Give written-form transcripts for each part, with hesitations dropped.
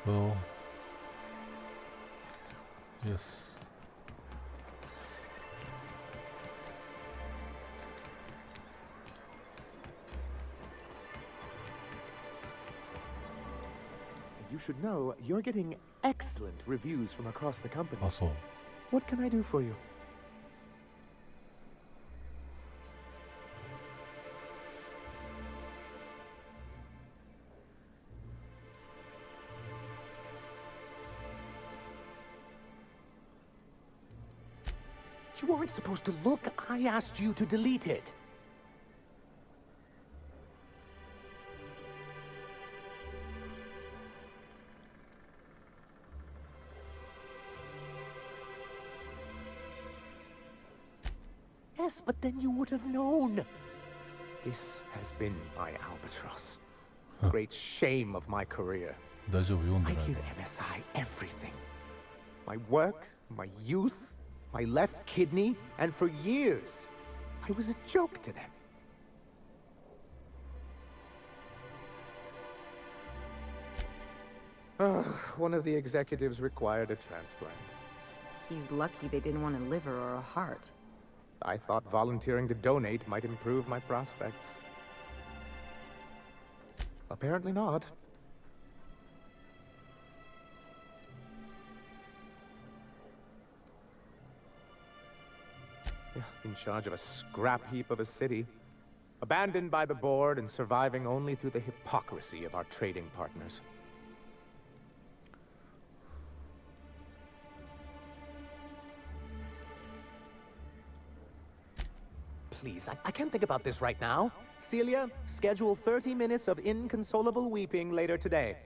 Well, yes. You should know, you're getting excellent reviews from across the company. あ、そう。What can I do for you? You weren't supposed to look. I asked you to delete it. Yes, but then you would have known. This has been my albatross. Great shame of my career. 大丈夫、読んで I ない give の。 MSI everything. My work, my youth, my left kidney, and for years, I was a joke to them. One of the executives required a transplant. He's lucky they didn't want a liver or a heart. I thought volunteering to donate might improve my prospects. Apparently not. In charge of a scrap heap of a city. Abandoned by the board and surviving only through the hypocrisy of our trading partners. Please, I can't think about this right now. Celia, schedule 30 minutes of inconsolable weeping later today.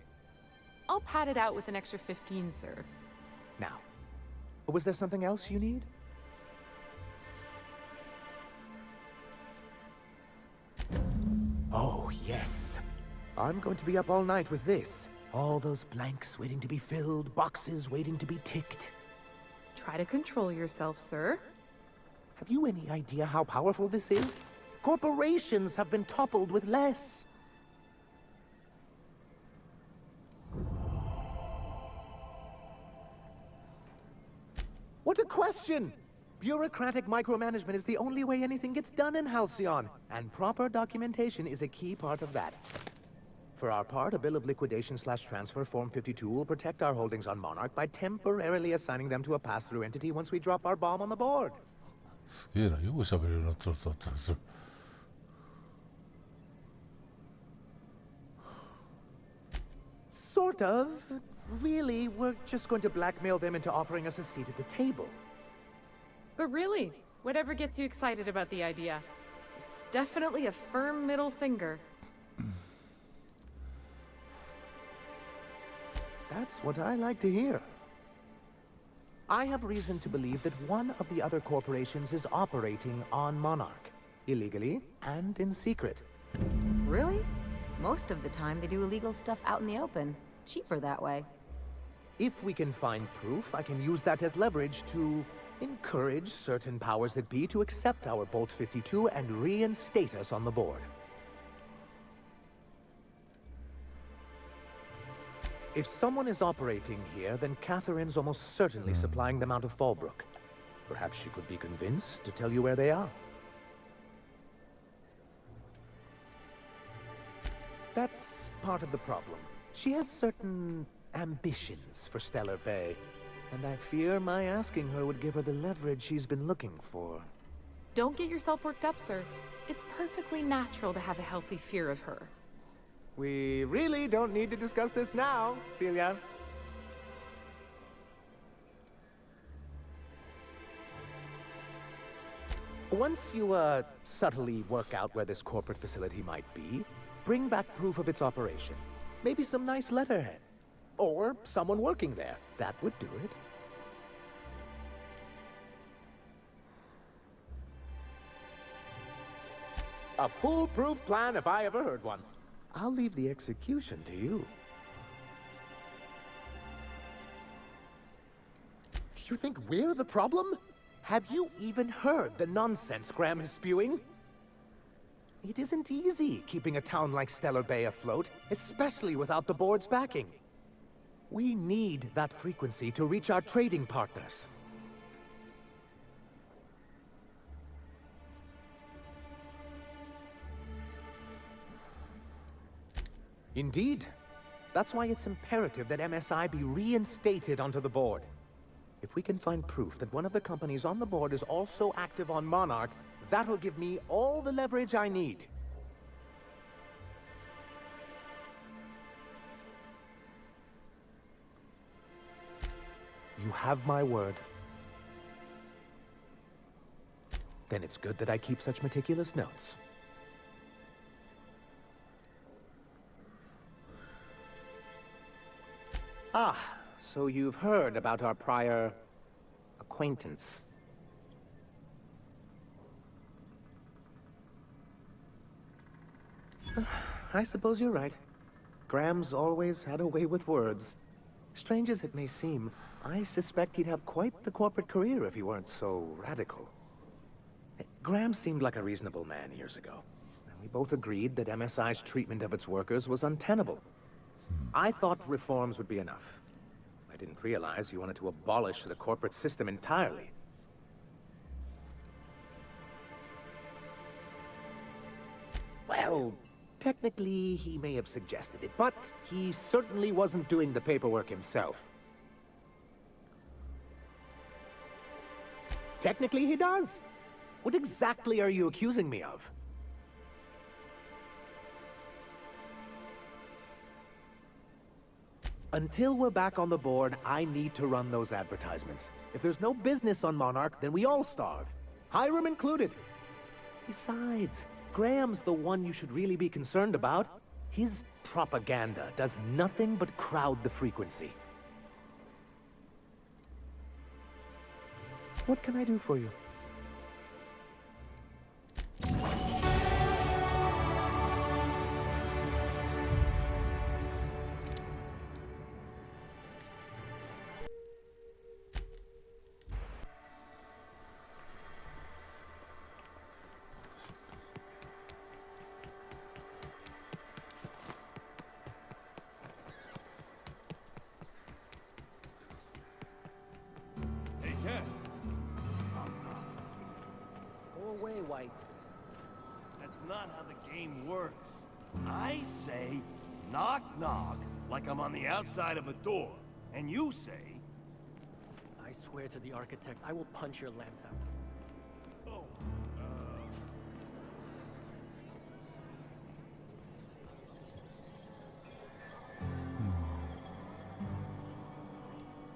I'll pad it out with an extra 15, sir. Now, was there something else you need? Oh, yes. I'm going to be up all night with this. All those blanks waiting to be filled, boxes waiting to be ticked. Try to control yourself, sir. Have you any idea how powerful this is? Corporations have been toppled with less. What a question! Bureaucratic micromanagement is the only way anything gets done in Halcyon, and proper documentation is a key part of that. For our part, a bill of liquidation/transfer Form 52 will protect our holdings on Monarch by temporarily assigning them to a pass-through entity once we drop our bomb on the board. すげえな、よく喋れるようになったらする。Sort of. Really, we're just going to blackmail them into offering us a seat at the table. But really, whatever gets you excited about the idea. It's definitely a firm middle finger. That's what I like to hear. I have reason to believe that one of the other corporations is operating on Monarch, illegally and in secret. Really? Most of the time they do illegal stuff out in the open. Cheaper that way. If we can find proof, I can use that as leverage to encourage certain powers that be to accept our Bolt 52 and reinstate us on the board. If someone is operating here, then Catherine's almost certainly supplying them out of Fallbrook. Perhaps she could be convinced to tell you where they are. That's part of the problem. She has certain ambitions for Stellar Bay, and I fear my asking her would give her the leverage she's been looking for. Don't get yourself worked up, sir. It's perfectly natural to have a healthy fear of her. We really don't need to discuss this now, Celia. Once you, subtly work out where this corporate facility might be, bring back proof of its operation. Maybe some nice letterhead. Or someone working there. That would do it. A foolproof plan if I ever heard one. I'll leave the execution to you. Do you think we're the problem? Have you even heard the nonsense Graham is spewing? It isn't easy keeping a town like Stellar Bay afloat, especially without the board's backing. We need that frequency to reach our trading partners. Indeed. That's why it's imperative that MSI be reinstated onto the board. If we can find proof that one of the companies on the board is also active on Monarch, that'll give me all the leverage I need. You have my word. Then it's good that I keep such meticulous notes. Ah, so you've heard about our prior acquaintance. I suppose you're right. Graham's always had a way with words. Strange as it may seem, I suspect he'd have quite the corporate career if he weren't so radical. Graham seemed like a reasonable man years ago, and we both agreed that MSI's treatment of its workers was untenable. I thought reforms would be enough. I didn't realize you wanted to abolish the corporate system entirely. Well, technically he may have suggested it, but he certainly wasn't doing the paperwork himself. Technically he does. What exactly are you accusing me of? Until we're back on the board, I need to run those advertisements. If there's no business on Monarch, then we all starve. Hiram included. Besides, Graham's the one you should really be concerned about. His propaganda does nothing but crowd the frequency. What can I do for you? Go away, White. That's not how the game works. I say, knock knock, like I'm on the outside of a door. And you say... I swear to the architect, I will punch your lamps out. Oh,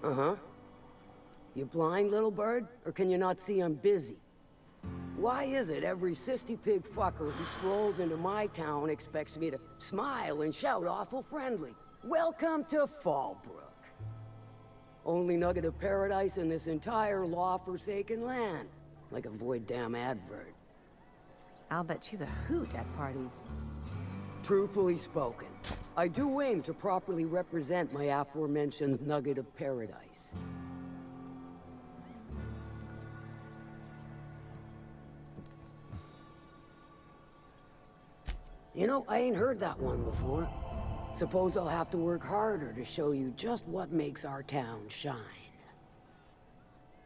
Uh-huh. You blind, little bird? Or can you not see I'm busy? Why is it every sissy pig fucker who strolls into my town expects me to smile and shout awful friendly? Welcome to Fallbrook. Only nugget of paradise in this entire law-forsaken land. Like a void damn advert. I'll bet she's a hoot at parties. Truthfully spoken, I do aim to properly represent my aforementioned nugget of paradise. You know, I ain't heard that one before. Suppose I'll have to work harder to show you just what makes our town shine.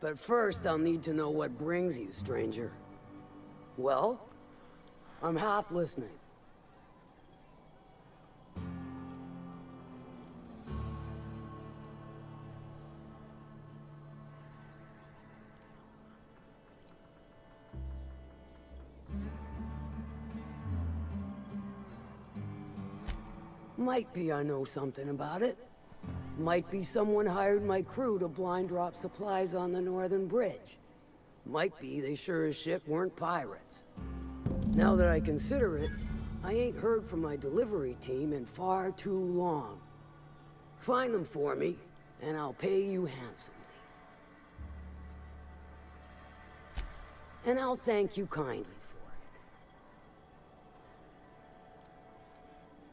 But first, I'll need to know what brings you, stranger. Well, I'm half listening. Might be I know something about it. Might be someone hired my crew to blind drop supplies on the northern bridge. Might be they sure as shit weren't pirates. Now that I consider it, I ain't heard from my delivery team in far too long. Find them for me, and I'll pay you handsomely. And I'll thank you kindly for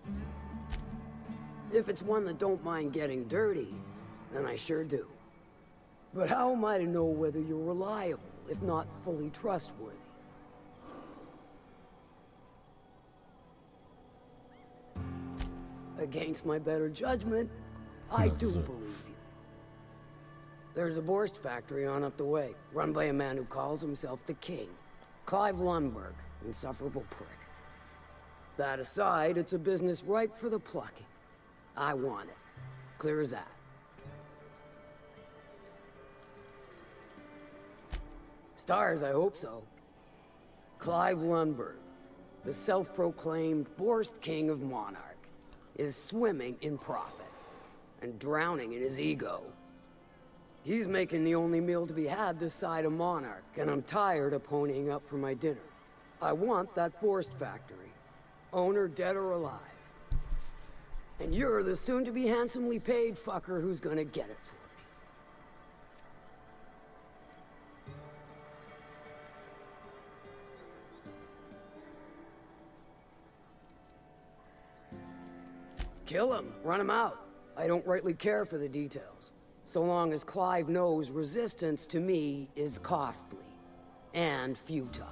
it. If it's one that don't mind getting dirty, then I sure do. But how am I to know whether you're reliable, if not fully trustworthy? Against my better judgment, I do Sir. believe you. There's a Borst factory on up the way, run by a man who calls himself the King. Clive Lundberg, insufferable prick. That aside, it's a business ripe for the plucking. I want it. Clear as that. Stars, I hope so. Clive Lundberg, the self-proclaimed Borst King of Monarch, is swimming in profit and drowning in his ego. He's making the only meal to be had this side of Monarch, and I'm tired of ponying up for my dinner. I want that Borst factory, owner dead or alive. And you're the soon-to-be handsomely paid fucker who's gonna get it for me. Kill him, run him out. I don't rightly care for the details. So long as Clive knows resistance to me is costly and futile.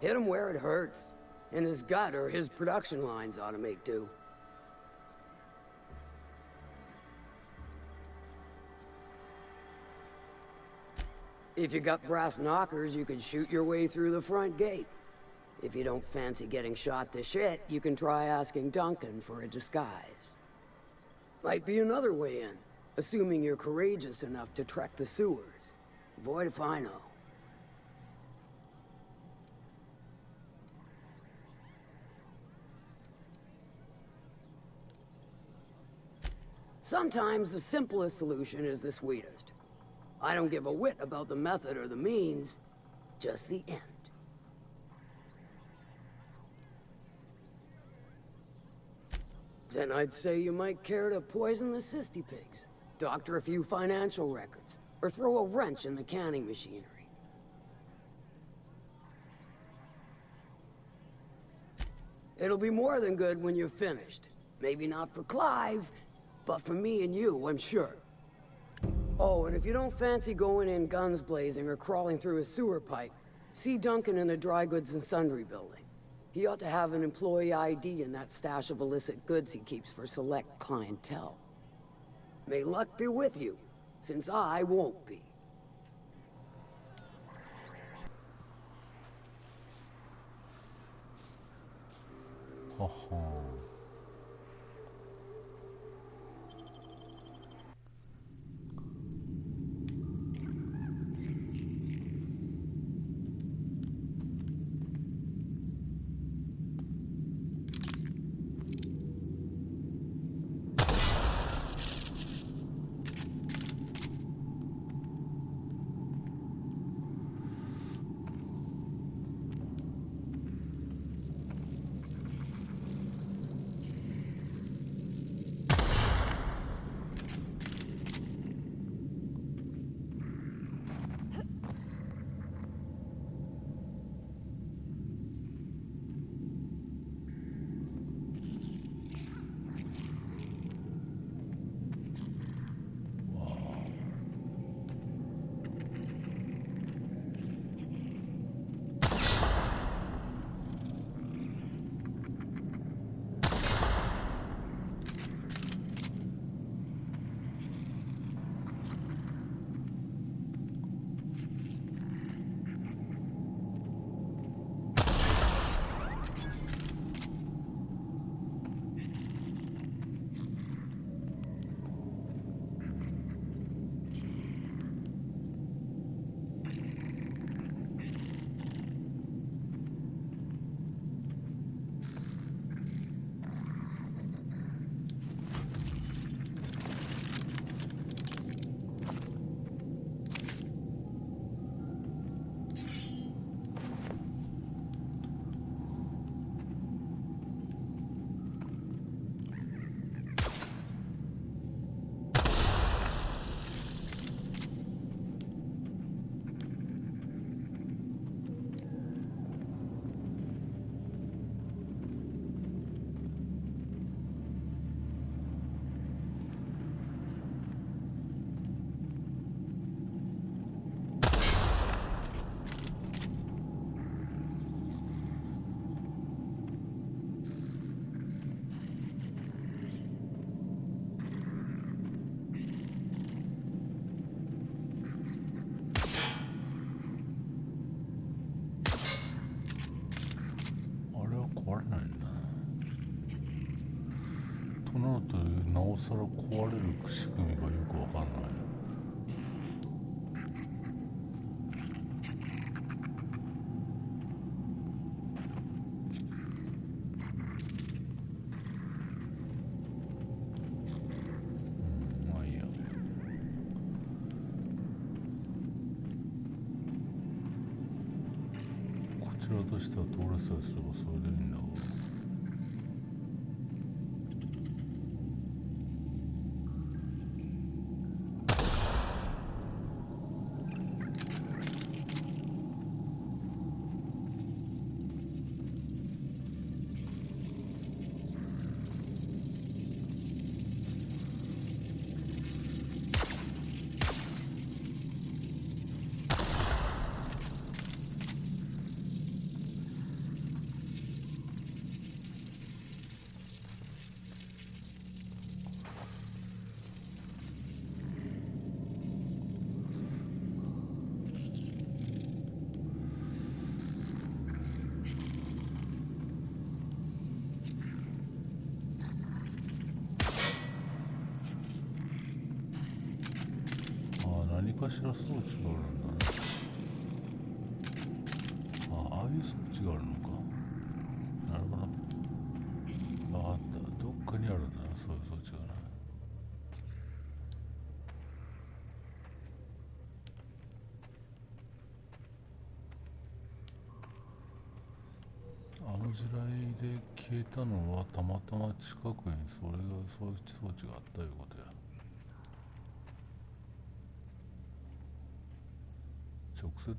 Hit him where it hurts. In his gut or his production lines ought to make do. If you got brass knockers, you could shoot your way through the front gate. If you don't fancy getting shot to shit, you can try asking Duncan for a disguise. Might be another way in, assuming you're courageous enough to trek the sewers. Void if I know. Sometimes the simplest solution is the sweetest. I don't give a whit about the method or the means, just the end. Then I'd say you might care to poison the cysty pigs, doctor a few financial records, or throw a wrench in the canning machinery. It'll be more than good when you're finished. Maybe not for Clive, but for me and you, I'm sure. Oh, and if you don't fancy going in guns blazing or crawling through a sewer pipe, see Duncan in the dry goods and sundry building. He ought to have an employee ID in that stash of illicit goods he keeps for select clientele. May luck be with you, since I won't be. Oh. なおさら壊れる仕組みがよくわかんない。まあいいや。こちらとしては通れさえすればそれでいいんだが。何かしら装置があるんだね。ああいう装置があるのか。なるほど。あった。どっかにあるんだな、そういう装置がね。あの地雷で消えたのはたまたま近くにそれがそういう装置があったいうことや。直接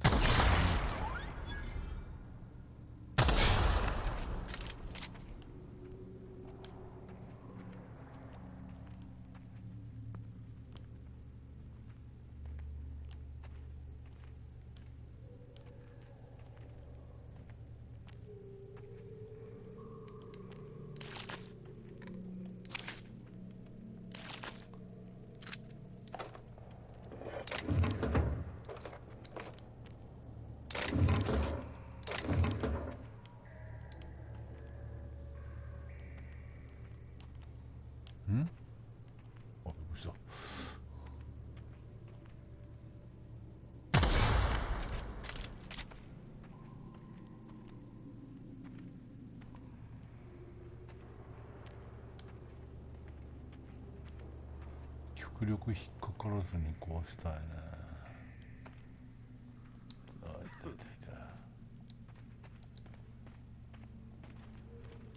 あ、びっくりした。極力引っかからずに壊したいね。あ、痛い痛い痛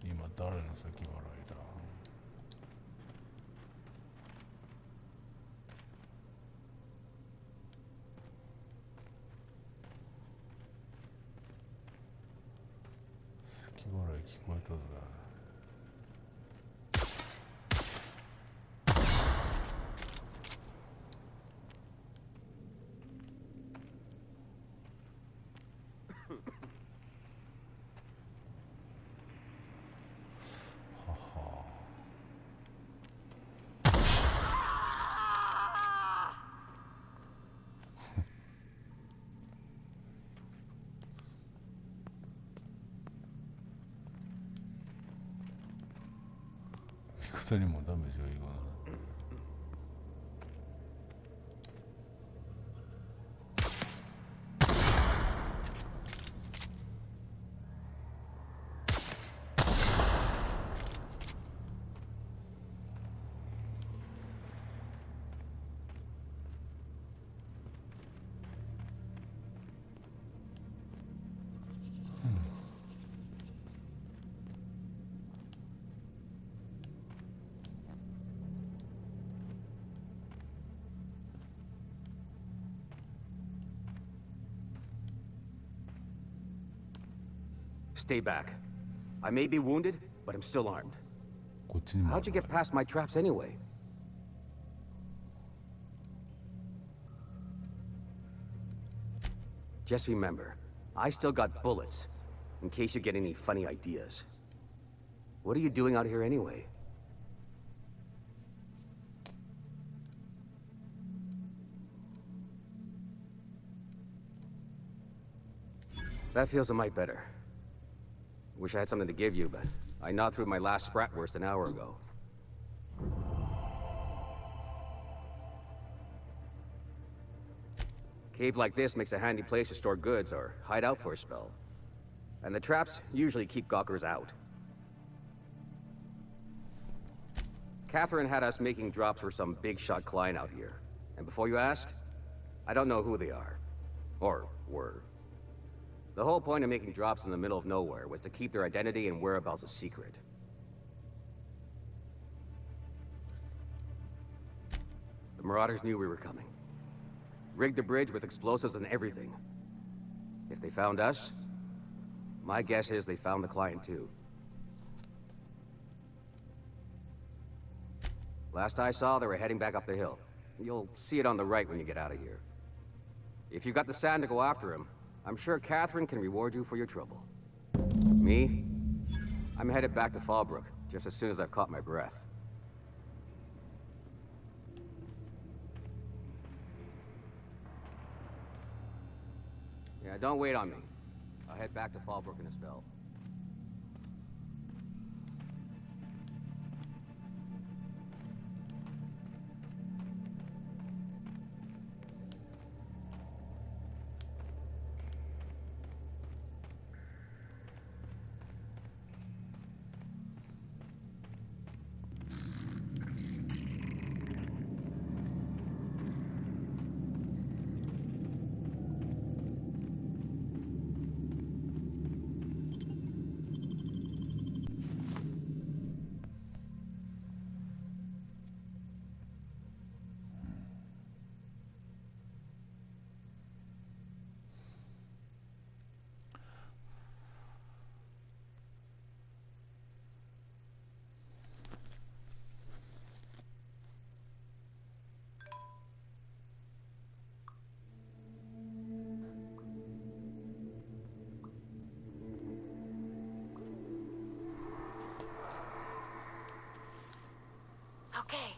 い。今誰の先払いだ。咳払い聞こえたぜ。はは。味方にもダメージがいいかな。Stay back. I may be wounded, but I'm still armed. こっちにもある How'd you get past my traps anyway? Just remember, I still got bullets, in case you get any funny ideas. What are you doing out here anyway? That feels a mite better. Wish I had something to give you, but I gnawed through my last Spratwurst an hour ago. Cave like this makes a handy place to store goods or hide out for a spell. And the traps usually keep gawkers out. Catherine had us making drops for some big-shot client out here. And before you ask, I don't know who they are. Or were. The whole point of making drops in the middle of nowhere was to keep their identity and whereabouts a secret. The Marauders knew we were coming. Rigged the bridge with explosives and everything. If they found us, my guess is they found the client too. Last I saw, they were heading back up the hill. You'll see it on the right when you get out of here. If you've got the sand to go after him, I'm sure Catherine can reward you for your trouble. Me? I'm headed back to Fallbrook, just as soon as I've caught my breath. Yeah, don't wait on me. I'll head back to Fallbrook in a spell. Okay,